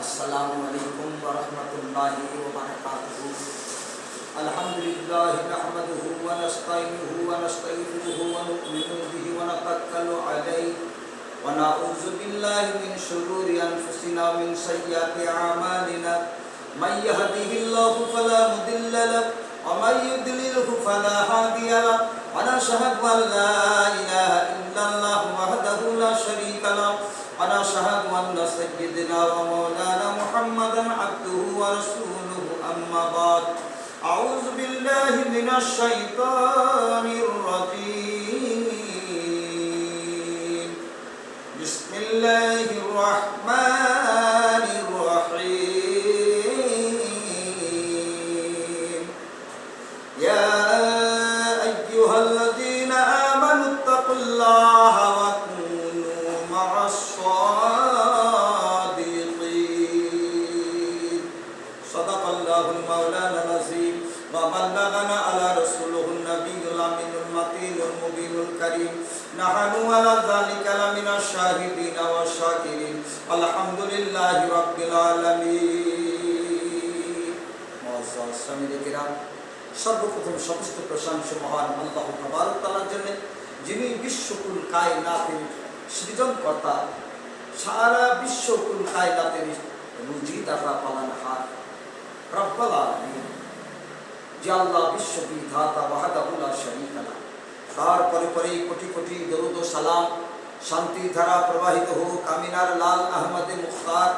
अस्सलामुअलैकुम वरहमतुल्लाहि वबरकातुहू। अल्हम्दुलिल्लाहि नहमदुहु व नस्तईनुहु व नस्तगफिरुहु व नु'मिनु बिहि व नतवक्कलु अलैहि व नऊज़ु बिल्लाहि मिन शुरूरि अनफुसिना मिन सय्यिआति अमालिना। मन यहदिहिल्लाहु फला मुदिल्ल लहु व मन युद्लिलहु फला हादिय लहु व नशहदु अन ला इलाहा इल्लल्लाहु वहदहु ला शरीका लहु व नशहदु अन्न सय्यिदना व मौलाना मुहम्मदन अब्दुहु व रसूलुहु। अम्मा बाद, अऊज़ु बिल्लाहि मिनश शैतानिर रजीम। बिस्मिल्लाहिर रहमानिर रहीम। या अय्युहल्लज़ीना आमनुत्तक़ुल्लाहा व कूनू मअस्सादिक़ीन। सदक़ल्लाहुल मौलाना अज़ीम व बल्लगना अला रसूलिहिन नबिय्युल अमीनुल मतीनुल मुबीनुल करीम। नहनु अला ज़ालिका लमिनश शाहिदीन व शाकिरीन। अल्हम्दुलिल्लाहि रब्बिल आलामीन। मुअज़्ज़ज़ सामिঈन किराम, সর্বপ্রথম সমস্ত প্রশংসা মহান আল্লাহ তাবারক তাআলার জন্য, যিনি বিশ্বকুল কায়নাতের সৃজনকর্তা, সারা বিশ্বকুল কায়নাতের রুজিদাতা পালনহার রব্বুল আলামিন, যে আল্লাহ বিশ্ববিধাতা ওয়াহদাহু লা শারীকা লাহু। তারপরে পরে কোটি কোটি দরুদ ও সালাম, শান্তি ধারা প্রবাহিত হোক আমিনার লাল আহমদে মুখতার,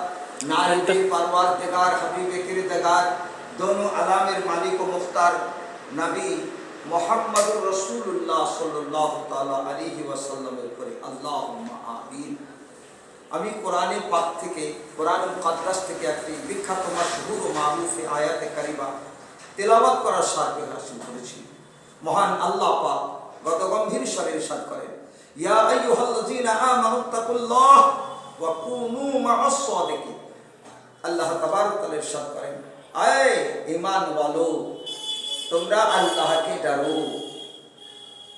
নাহিদে পারওয়ারদিগার হাবিবে কিরদার, दोनों आलामेर मालिक व मुख्तार नबी मुहम्मदुर रसूलुल्लाह सल्लल्लाहु ताला अलैहि वसल्लमेर उपरे अल्लाहुम्मा आमीन। আমি কোরআনের পাক থেকে, কোরআনুল মুকাদ্দাস থেকে একটি বিখ্যাত মাশহুর ও মারুফ আয়াতে কারিমা তেলাওয়াত করার সার্থ হাসিল করেছি। মহান আল্লাহ পাক গত গম্ভীর স্বরে ইরশাদ করেন, ইয়া আইয়ুহাল্লাযীনা আমানুত্তাকুল্লাহ ওয়া কুনু মা'আস সাদিকিন। আল্লাহ তাবারক তাআলা ইরশাদ করেন, আয় ঈমান ওয়ালো, তোমরা আল্লাহকে ডরো।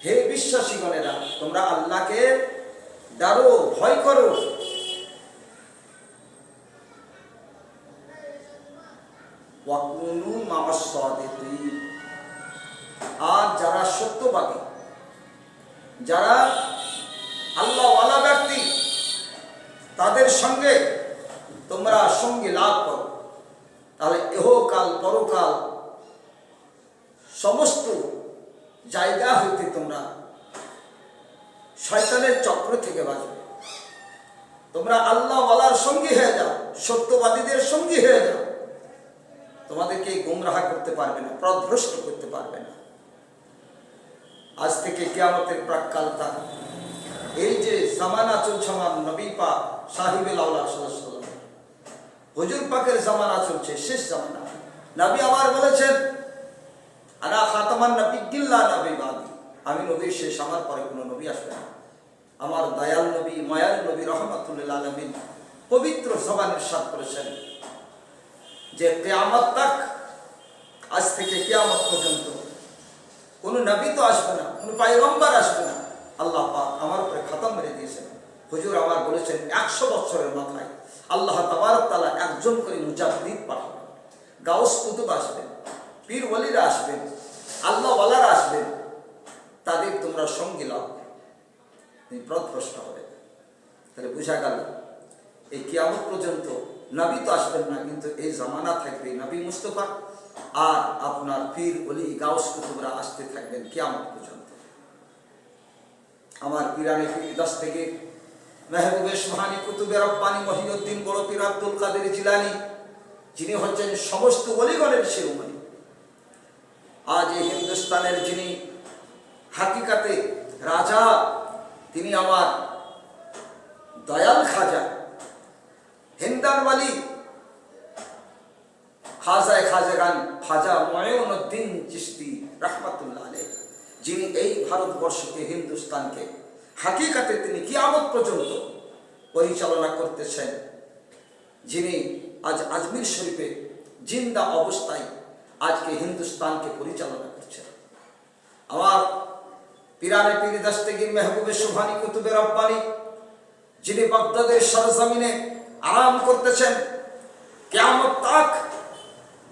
হে বিশ্বাসীগণেরা, তোমরা আল্লাহকে ডরো, ভয় করো। ওয়া কুনু মা'আস সাদিকিন। আর যারা সত্যবাদী, যারা আল্লাহওয়ালা ব্যক্তি, তাদের সঙ্গে তোমরা সঙ্গী লাভ করো। তাহলে ইহকাল পরকাল সমস্ত জায়গা হইতে তোমরা শয়তানের চক্র থেকে বাঁচবে। তোমরা আল্লাহওয়ালার সঙ্গী হয়ে যাও, সত্যবাদীদের সঙ্গী হয়ে যাও। তোমাদেরকে গুমরাহ করতে পারবে না, পথভ্রষ্ট করতে পারবে না। আজ থেকে কিয়ামতের প্রাক্কালতা, এই যে জামানা চলছে, আমার নবী পাক সাহিবুল আওলাদ সাল্লাল্লাহু আলাইহি ওয়াসাল্লাম, হুজুর পাকের জামানা চলছে, শেষ জামানা। নবী আবার বলেছেন, আনা খাতামান নবিয়্যিন লা নবী বাদি, আমি নবীর শেষ, আমার পরে কোনো নবী আসবে না। আমার দয়াল নবী, মায়াল নবী রাহমাতুল লিল আলামিন পবিত্র জবানে ইরশাদ করেছেন যে কিয়ামত তক, আজ থেকে কিয়ামত পর্যন্ত কোনো নবী তো আসবে না, কোনো পয়গম্বর আসবে না। আল্লাহ পাক আমার উপরে খতম মেরে দিয়েছেন। হুজুর আবার বলেছেন 100 বছরের মাথায় আল্লাহ তাবারক তাআলা একজন করে মুজাদ্দিদ পাঠাবেন, গাউস কুতুব আসবেন, পীর ওয়ালিরা আসবেন, আল্লাহওয়ালারা আসবেন। তাদের তোমরা সঙ্গী লাভ, পথভ্রষ্ট হবে। তাহলে বোঝা গেল এই কিয়ামত পর্যন্ত নবী তো আসবেন না, কিন্তু এই জামানা থাকবে নবী মুস্তাফা আর আপনার পীর ওলি গাউস কুতুবরা আসতে থাকবেন কিয়ামত পর্যন্ত। আমার পীরানে পীর দশ থেকে মেহবুবে সুবহানী কুতুবে রব্বানী মহিউদ্দিন বড় পীর আব্দুল কাদের জিলানী, যিনি হচ্ছেন সমস্ত ওলিগণের শিরোমণি। আজ এই হিন্দুস্তানের যিনি হাকিকাতে রাজা, তিনি আমার দয়াল খাজা হিন্দানওয়ালি খাজায়ে খাজাগান খাজা মুঈনুদ্দিন চিশতি রাহমাতুল্লাহ আলাইহি, যিনি এই ভারতবর্ষকে, হিন্দুস্তানকে হাকিকাতে তিনি কিয়ামত পর্যন্ত পরিচালনা করতেছেন, যিনি আজ আজমির শরীফে জিন্দা অবস্থায় আজকে হিন্দুস্তানকে পরিচালনা করছেন। আমার পীরানে পীর দস্তগীর মেহবুবে সুবহানী কুতুবে রব্বানী, যিনি বাগদাদের সরজমিনে আরাম করতেছেন, কিয়ামত তাক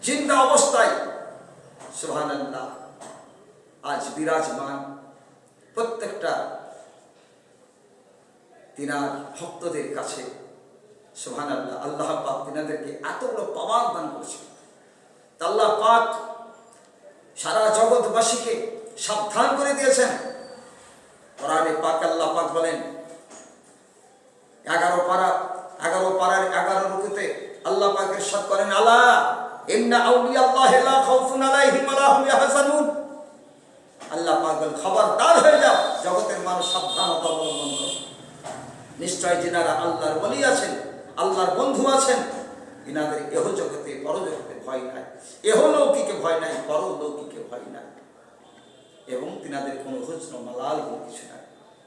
জিন্দা অবস্থায় সুবহানাল্লাহ আজ বিরাজমান প্রত্যেকটা তিনার ভক্তদের কাছে। সুবহানাল্লাহ, আল্লাহ পাক তিনাদেরকে এত বড় পাওয়ার দান করেছেন। আল্লাহ পাক সারা জগৎবাসীকে সাবধান করে দিয়েছেন। কোরআনে পাক আল্লাহ পাক বলেন 11 পারার 11 রুকুতে আল্লাহ পাক ইরশাদ করেন, আলা ইন্না আউলিয়াল্লাহি লা খাউফুন আলাইহিম ওয়া লা হুম ইয়াহজানুন। আল্লাহ পাক বলেন, খবরদার হয়ে যাও, জগতের মানুষ সাবধানতা অবলম্বন করো। নিশ্চয় যিনারা আল্লাহর ওলি আছেন, আল্লাহর বন্ধু আছেন, ইনাদের এহ জগতে পরজগতে ভয় নাই, এহলৌকিকে ভয় নাই, পরলৌকিকে ভয় নাই, এবং তিনাদের কোনো হুজন মালাল কোনো কিছু নাই।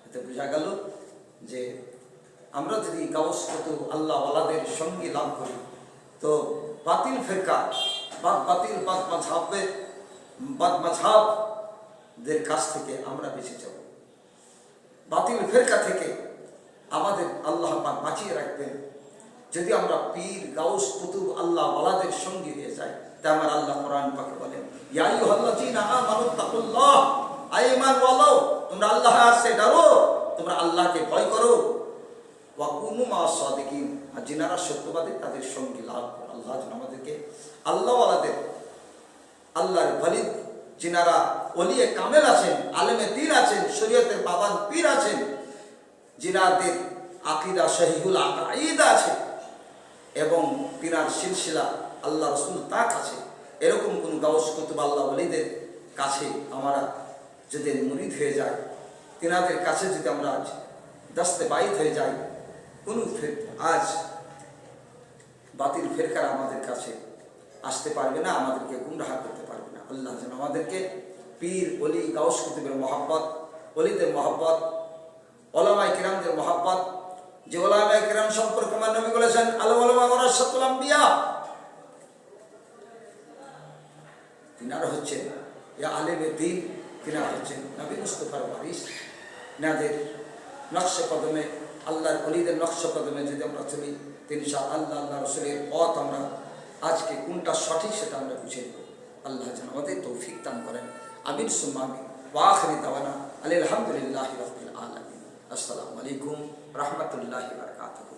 এতে বোঝা গেল যে আমরা যদি গাউস কুতুব আল্লাহ ওয়ালাদের সঙ্গী লাভ করি তো বাতিল ফিরকা বাদ মাযহাবদের কাছ থেকে আমরা বেঁচে যাব। বাতিল ফিরকা থেকে আমাদের আল্লাহ পাক বাঁচিয়ে রাখবেন যদি আমরা পীর গাউস কুতুব আল্লাহ ওয়ালাদের সঙ্গী হয়ে যাই। তাই আমার আল্লাহ কোরআন পাকে বলেন, ইয়া আইয়ুহাল্লাযীনা আমানুত্তাকুল্লাহ, ঈমান ওয়ালাও, তোমরা আল্লাহর কাছে ডরো, তোমরা আল্লাহকে ভয় করো, ওয়া কুনু মা'আস সাদিকিন, আর যিনারা সত্যবাদী তাদের সঙ্গী লাভ করো। আল্লাহ যেন আমাদেরকে আল্লাহ ওয়ালাদের, আল্লাহর ওয়ালি, যিনারা ওলিয়ে কামেল আছেন, আলেমে দ্বীন আছেন, শরীয়তের বাবান পীর আছেন, যিনাদের আকীদা সহিহুল আকাঈদা আছে এবং তিনার সিলসিলা আল্লাহ রাসূল তাক আছে, এরকম কোন গাউস কুতুব আল্লাহ ওলিদের কাছে আমরা যদি মুরিদ হয়ে যাই, তিনাদের কাছে যদি আমরা আজ দস্তে বাইত হয়ে যাই, কোনো আজ বাতিল ফেরকারা আমাদের কাছে আসতে পারবে না, আমাদেরকে গুমরাহ করতে পারবে না। আল্লাহ যেন আমাদেরকে পীর ওলি গাউস কুতুবের মহব্বত, ওলিদের মহব্বত, ওলামায়ে কিরামদের মহব্বত, যে ওলামায়ে কিরাম সম্পর্কে আমার নবী বলেছেন, আল উলামা ওয়ারাসাতুল আম্বিয়া, তিনারা হচ্ছেন ইয়া আলেমে দ্বীন, তিনারা হচ্ছেন নবী মুস্তাফার ওয়ারিস। তিনাদের নকশ কদমে, আল্লাহর ওলিদের নকশ কদমে যদি আমরা চলি, ইনশাআল্লাহ আল্লাহ রাসূলের পথ আমরা আজকে কোনটা সঠিক সেটা আমরা বুঝে নেব। আল্লাহ যেন আমাদের তৌফিক দান করেন। আমিন সুম্মা আমিন। ওয়া আখিরু দাওয়ানা আলহামদুলিল্লাহি রাব্বিল আলামিন। আসসালামু আলাইকুম ওয়া রাহমাতুল্লাহি ওয়া বারাকাতুহু।